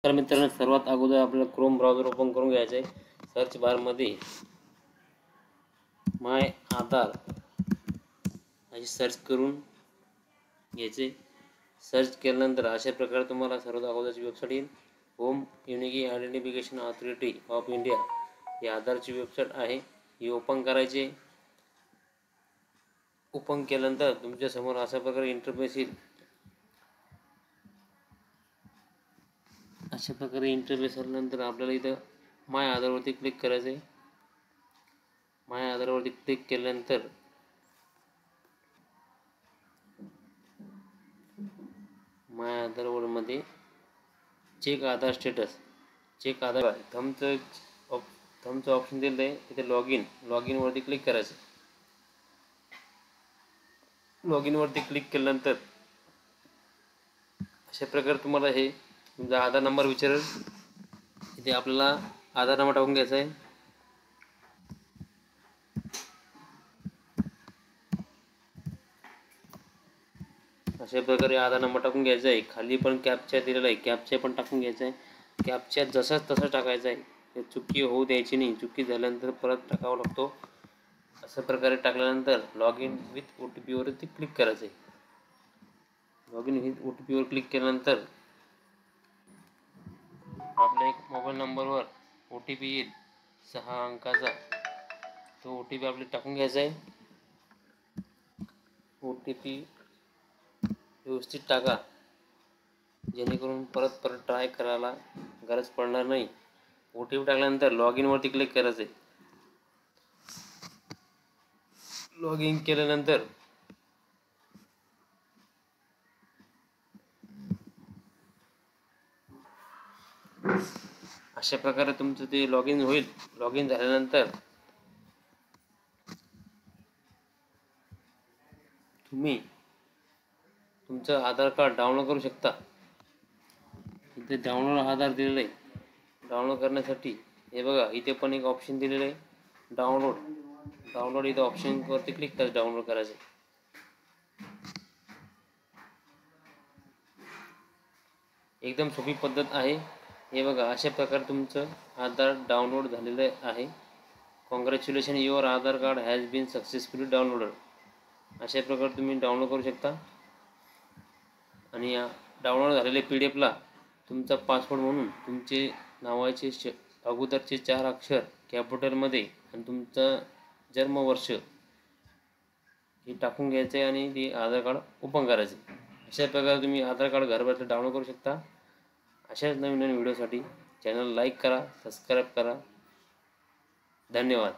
तर मित्रांनो, सर्वात अगोदर आपल्याला क्रोम ब्राउझर ओपन करून घ्यायचं आहे। सर्च बारमध्ये माय आधार अशी सर्च करून घ्यायचे। सर्च केल्यानंतर अशा प्रकारे तुम्हाला सर्वात अगोदरची वेबसाईट येईल। Home unique identification authority of India ही आधारची वेबसाईट आहे। ही ओपन करायची। ओपन केल्यानंतर तुमच्या समोर अशा प्रकारे इंटरफेस येईल। अशा प्रकारे इंटरफेस आल्यानंतर आपल्याला इथं माय आधारवरती क्लिक करायचं आहे। माय आधारवरती क्लिक केल्यानंतर माय आधारवरमध्ये चेक आधार स्टेटस, चेक आधार थंबचं ऑप्शन दिलं आहे। इथे लॉग इनवरती क्लिक करायचं। लॉग इनवरती क्लिक केल्यानंतर अशा प्रकारे तुम्हाला हे तुमचा आधार नंबर विचारेल। इथे आपल्याला आधार नंबर टाकून घ्यायचा आहे। अशा प्रकारे आधार नंबर टाकून घ्यायचा आहे। खाली पण कॅप्चा दिलेला आहे, कॅप्चा पण टाकून घ्यायचा आहे। कॅप्चा जसाच तसा टाकायचा आहे, चुकी होऊ द्यायची नाही। चुकी झाल्यानंतर परत टाकावा लागतो। अशा प्रकारे टाकल्यानंतर लॉग इन विथ OTP वरती क्लिक करायचं आहे। लॉग इन विथ OTP वर क्लिक केल्यानंतर आपल्या एक मोबाईल नंबरवर OTP येईल 6 अंकाचा। तो OTP आपल्याला टाकून घ्यायचा आहे। OTP व्यवस्थित टाका, जेणेकरून परत ट्राय करायला गरज पडणार नाही। OTP टाकल्यानंतर लॉग इनवरती क्लिक करायचं आहे। लॉग इन केल्यानंतर अशा प्रकारे तुमचं ते लॉग इन होईल। लॉग इन झाल्यानंतर तुम्ही तुमचं आधार कार्ड डाउनलोड करू शकता। इथे डाउनलोड आधार दिलेलं आहे। डाउनलोड करण्यासाठी हे बघा, इथे पण एक ऑप्शन दिलेलं आहे डाउनलोड इथं ऑप्शनवरती क्लिक करायचं, डाउनलोड करायचं। एकदम सोपी पद्धत आहे। हे बघा, अशा प्रकारे तुमचं आधार डाउनलोड झालेलं आहे। Congratulations, your Aadhaar card has been successfully downloaded. अशा प्रकारे तुम्ही डाउनलोड करू शकता। आणि या डाउनलोड झालेल्या PDF तुमचा पासवर्ड म्हणून तुमचे नावाचे अगोदरचे 4 अक्षर कॅपिटलमध्ये आणि तुमचं जन्मवर्ष हे टाकून घ्यायचं आहे आणि ते आधार कार्ड ओपन करायचे। अशा प्रकारे तुम्ही आधार कार्ड घरबसल्या डाउनलोड करू शकता। अशाच नवीन व्हिडिओसाठी चॅनल लाईक करा, सबस्क्राईब करा। धन्यवाद।